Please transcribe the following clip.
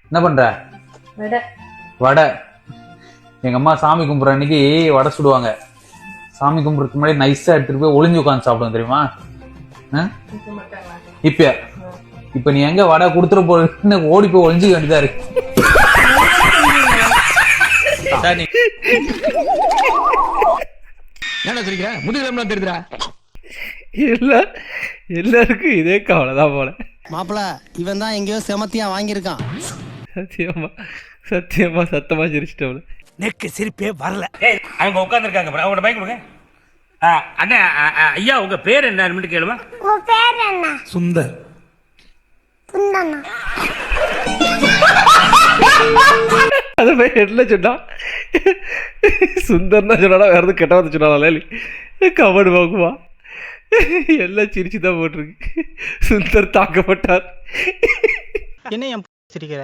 என்ன பண்ற? வடை. எங்க அம்மா சாமி கும்பிட்ற அன்னைக்கு வடை சுடுவாங்க. சாமி கும்பிட்றதுக்கு முன்னாடி நைஸா எடுத்துட்டு போய் ஒளிஞ்சு உட்காந்து சாப்பிடுவோம் தெரியுமா? இப்ப நீ எங்க வடை கொடுத்துட போறன்னு ஓடி போய் ஒளிஞ்சுக்க வேண்டியதா இருக்கு. தெரியுதா? எல்லாருக்கும் இதே கவலைதான் போல. மாப்பிள இவன் தான் எங்கேயோ செமத்தியா வாங்கியிருக்கான். சத்தியமா சத்தியமா சத்தமா சிரிச்சிட்டவள நெக்கு சிரிப்பே வரல. அவங்க உட்காந்துருக்காங்க, அவங்களோட பைக் கொடுங்க. அண்ணா ஐயா உங்க பேர் என்ன கேளுமா? உங்க பேர் என்ன? சுந்தர். சுந்தனா? அது போய் என்ன சொன்னா? சுந்தர்னா சொன்னா வேற எதுவும் கெட்ட வந்து சொன்னால கபடு வாங்குவா. எல்லாம் சிரிச்சுதான் போட்டிருக்கு. சுந்தர் தாக்கப்பட்டார். என்ன சிரிக்கிற?